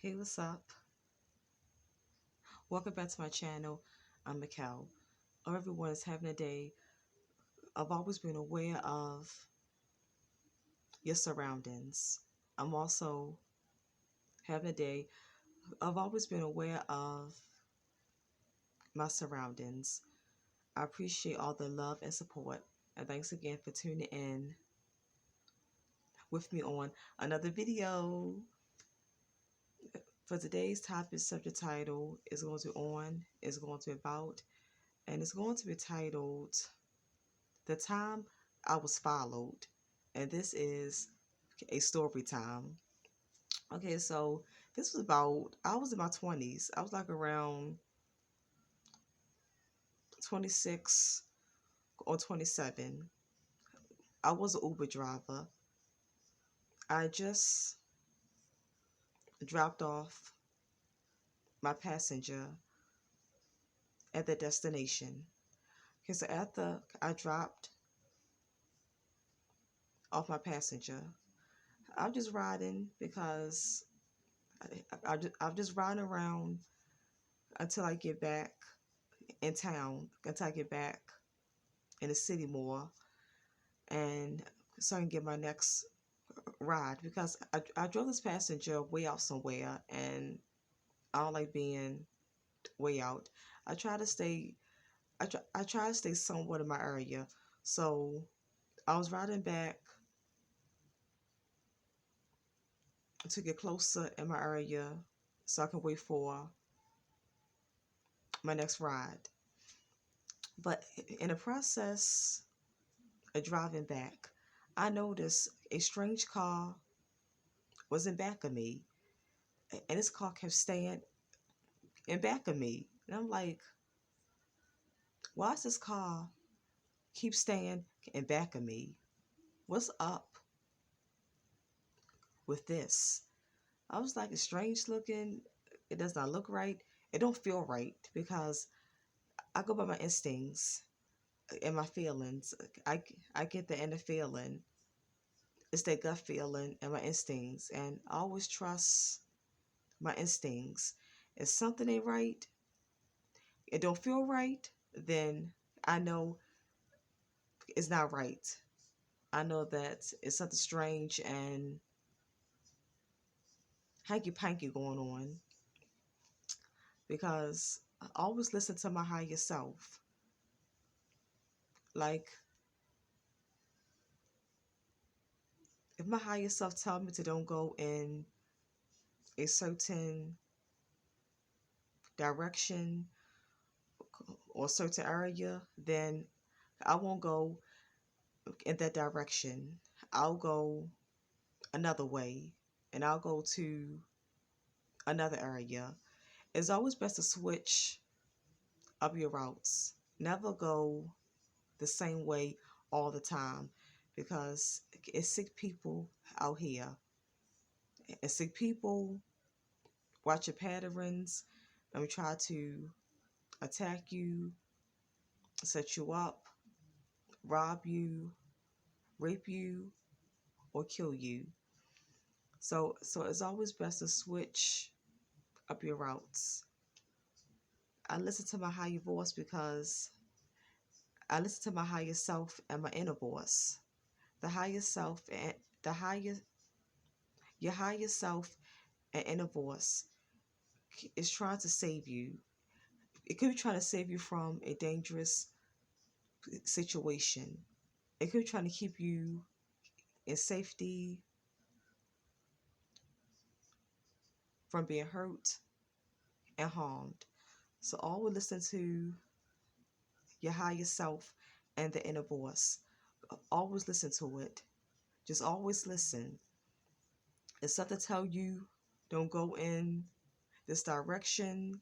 Hey, what's up? Welcome back to my channel. I'm Mikkel. Hope everyone is having a day. I've always been aware of your surroundings. I'm also having a day. I've always been aware of my surroundings. I appreciate all the love and support. And thanks again for tuning in with me on another video. For today's topic, subject title is going to be about, and it's going to be titled The Time I Was Followed. And this is a story time. Okay, so this was about, I was in my 20s. I was like around 26 or 27. I was an Uber driver. I just dropped off my passenger at the destination. Okay, so after I dropped off my passenger, I'm just riding because I'm just riding around until I get back in town, until I get back in the city more, and so I can get my next ride because I drove this passenger way out somewhere, and I don't like being way out. I try to stay I try to stay somewhat in my area. So I was riding back to get closer in my area so I can wait for my next ride. But in the process of driving back, I noticed a strange car was in back of me, and this car kept staying in back of me. And I'm like, why does this car keep staying in back of me? What's up with this? I was like, it's strange looking. It does not look right. It don't feel right because I go by my instincts and my feelings. I, I get the inner feeling. It's that gut feeling and my instincts. And I always trust my instincts. If something ain't right, it don't feel right, then I know it's not right. I know that it's something strange and hanky panky going on because I always listen to my higher self. Like, if my higher self tell me to don't go in a certain direction or certain area, then I won't go in that direction. I'll go another way and I'll go to another area. It's always best to switch up your routes. Never go the same way all the time because it's sick people out here. And sick people watch your patterns and try to attack you, set you up, rob you, rape you, or kill you. So it's always best to switch up your routes. I listen to my higher voice because I listen to my higher self and my inner voice. The higher self and the higher your higher self and inner voice is trying to save you. It could be trying to save you from a dangerous situation. It could be trying to keep you in safety from being hurt and harmed. So always listen to your higher self and the inner voice. Always listen to it. Just always listen. If something tell you don't go in this direction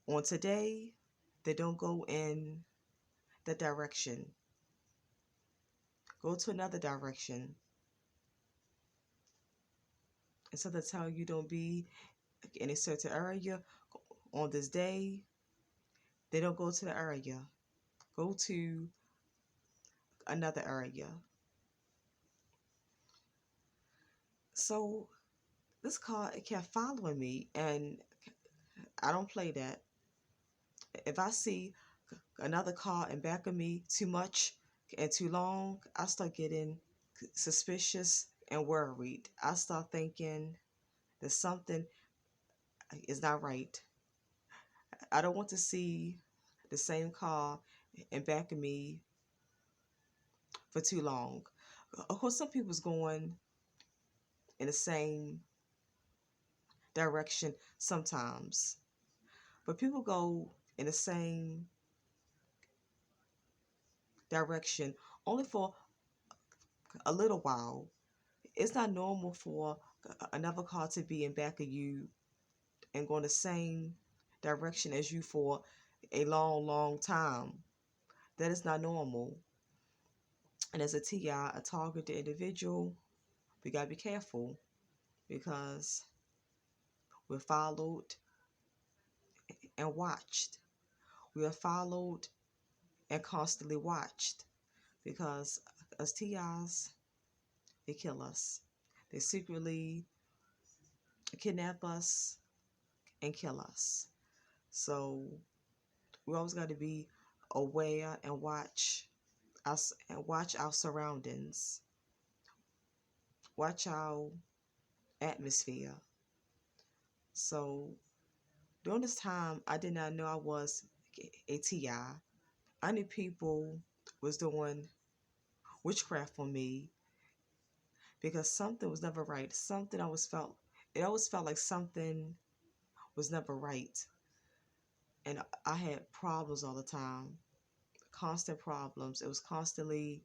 on today, then don't go in that direction. Go to another direction. If something tell you don't be in a certain area on this day, they don't go to the area. Go to another area. So this car, it kept following me, and I don't play that. If I see another car in back of me too much and too long, I start getting suspicious and worried. I start thinking that something is not right. I don't want to see the same car in back of me for too long. Of course, some people's going in the same direction sometimes, but people go in the same direction only for a little while. It's not normal for another car to be in back of you and go in the same direction as you for a long, long time. That is not normal. And as a TI, a targeted individual, we gotta be careful because we're followed and watched. We are followed and constantly watched because as TIs, they kill us. They secretly kidnap us and kill us. So we always got to be aware and watch us and watch our surroundings, watch our atmosphere. So during this time, I did not know I was a TI. I knew people was doing witchcraft on me because something was never right. Something it always felt like something was never right. And I had problems all the time, constant problems. It was constantly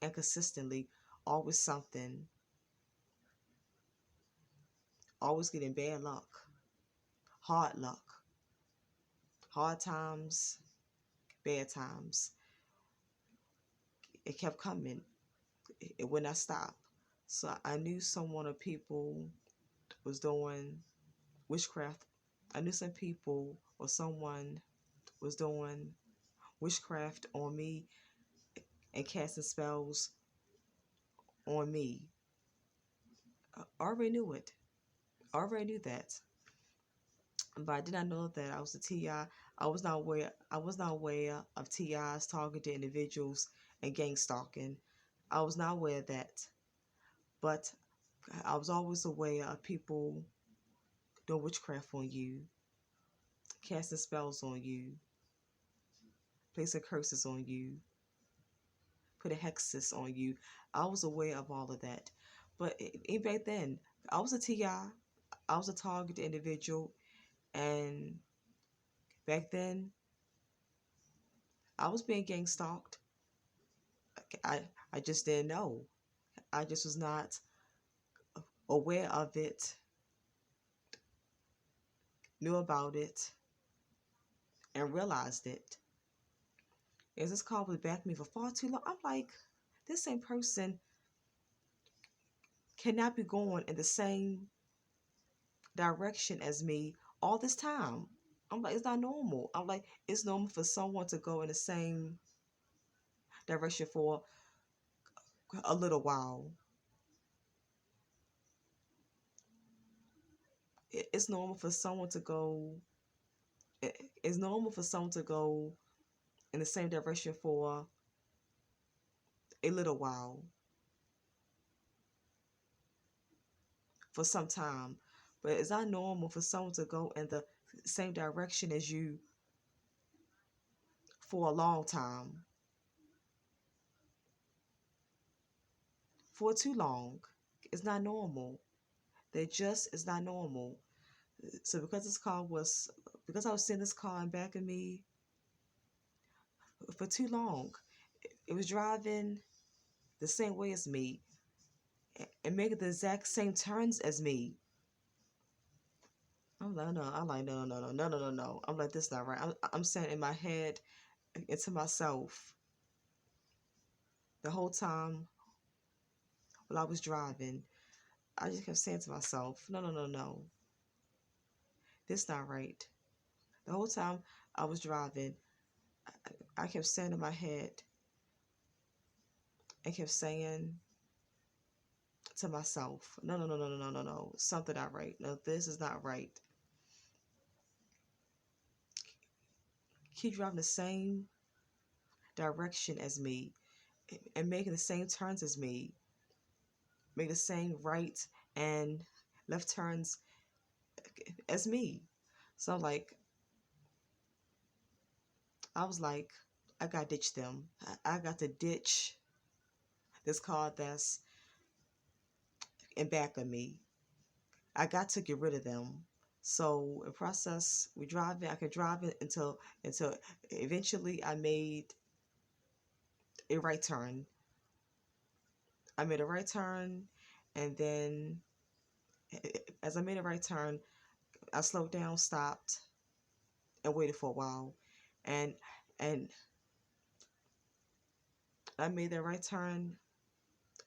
and consistently always something, always getting bad luck, hard times, bad times. It kept coming. It would not stop. So I knew someone or people was doing witchcraft. I knew some people or someone was doing witchcraft on me and casting spells on me. I already knew it. I already knew that. But I did not know that I was a TI. I was not aware. I was not aware of TIs targeted individuals and gang stalking. I was not aware of that. But I was always aware of people doing witchcraft on you, casting spells on you, placing curses on you, putting hexes on you. I was aware of all of that. But back then, I was a TI. I was a targeted individual. And back then, I was being gang stalked. I, I just didn't know. I just was not aware of it, knew about it, and realized it. As this car was backing me for far too long, I'm like, this same person cannot be going in the same direction as me all this time. I'm like, it's not normal. I'm like, it's normal for someone to go in the same direction for a little while. It's normal for someone to go. It's normal for someone to go in the same direction for a little while, for some time. But it's not normal for someone to go in the same direction as you for a long time, for too long. It's not normal. They just is not normal. So because I was seeing this car in back of me for too long, it was driving the same way as me and making the exact same turns as me. I'm like, no, I'm like, no, no, no, no, no, no, no. I'm like, this not right. I'm saying in my head, into myself, the whole time while I was driving, I just kept saying to myself, no, no, no, no, this not right. The whole time I was driving, I kept saying in my head, I kept saying, to myself, no, no, no, no, no, no, no, no, something not right. No, this is not right. Keep driving the same direction as me and making the same turns as me, make the same right and left turns as me. So like, I was like, I gotta ditch them. I got to ditch this car that's in back of me. I got to get rid of them. So in process, we drive it. I could drive it until eventually I made a right turn. I made a right turn, and then as I made a right turn, I slowed down, stopped, and waited for a while, and and I made that right turn.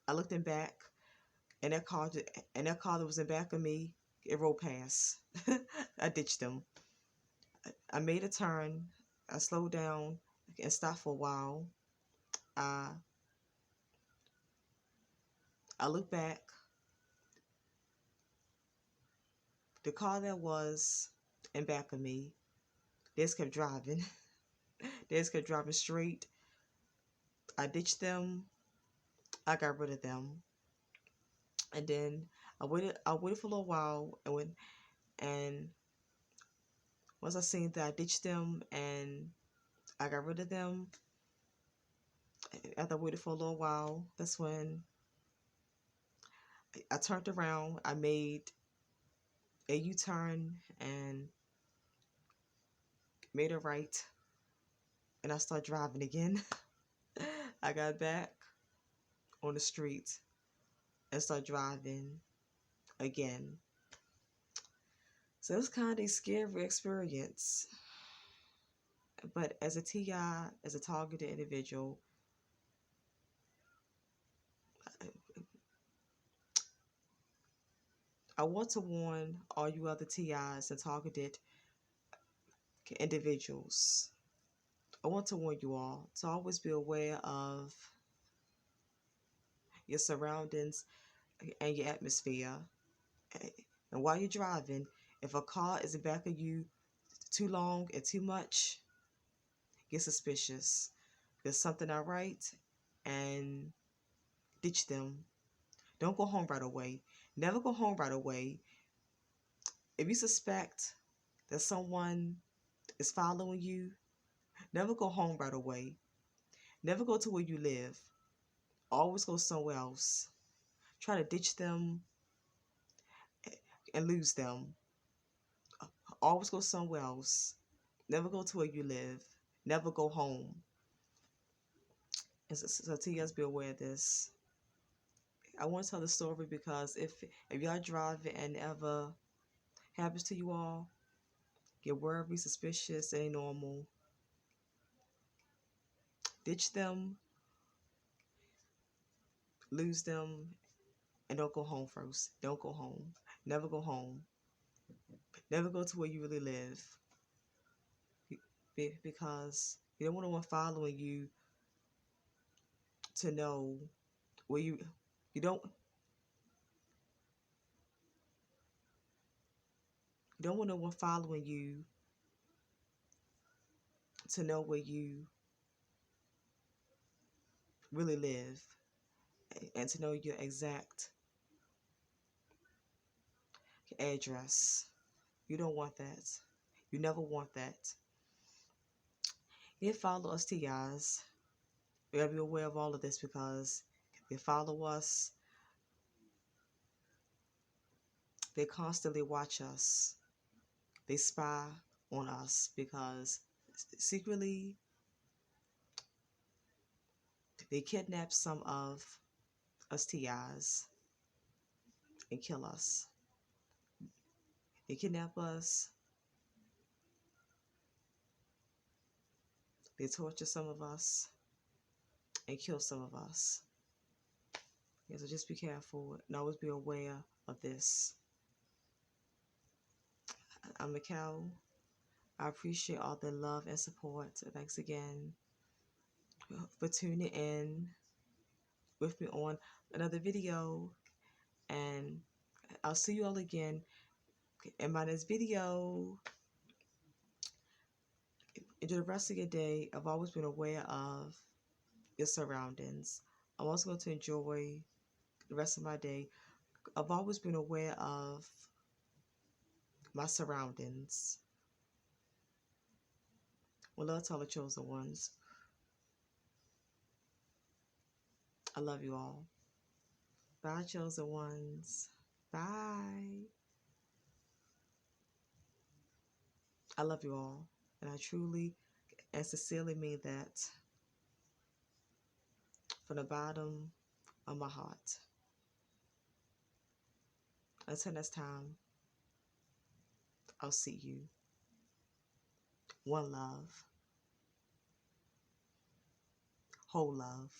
I looked in back, and that car that was in back of me, it rolled past. I ditched them. I made a turn. I slowed down and stopped for a while. I I looked back. The car that was in back of me, they just kept driving. They just kept driving straight. I ditched them. I got rid of them, and then I waited. I waited for a little while, and once I seen that I ditched them and I got rid of them, after I waited for a little while, that's when I turned around. I made a U-turn and made a right, and I started driving again. I got back on the street and started driving again. So it was kind of a scary experience. But as a TI, as a targeted individual, I want to warn all you other TIs and targeted individuals. I want to warn you all to always be aware of your surroundings and your atmosphere. And while you're driving, if a car is in back of you too long and too much, get suspicious. There's something not right, and ditch them. Don't go home right away. Never go home right away. If you suspect that someone is following you, never go home right away. Never go to where you live. Always go somewhere else. Try to ditch them and lose them. Always go somewhere else. Never go to where you live. Never go home. And so TS, be aware of this. I want to tell the story because if y'all driving and ever happens to you all, get worried, suspicious, ain't normal. Ditch them, lose them, and don't go home first. Don't go home. Never go home. Never go to where you really live. Because you don't want no one following you to know where you don't want no one following you to know where you really live and to know your exact address. You don't want that. You never want that. If follow us TIs, we gotta be aware of all of this because they follow us, they constantly watch us, they spy on us because secretly they kidnap some of us TIs and kill us. They kidnap us, they torture some of us, and kill some of us. Yeah, so just be careful and always be aware of this. I'm Mikkel. I appreciate all the love and support. Thanks again for tuning in with me on another video. And I'll see you all again in my next video. Enjoy the rest of your day. I've always been aware of your surroundings. I'm also going to enjoy the rest of my day. I've always been aware of my surroundings. Well, love to all the chosen ones. I love you all. Bye, chosen ones. Bye. I love you all. And I truly and sincerely mean that from the bottom of my heart. Until next time, I'll see you. One love. Whole love.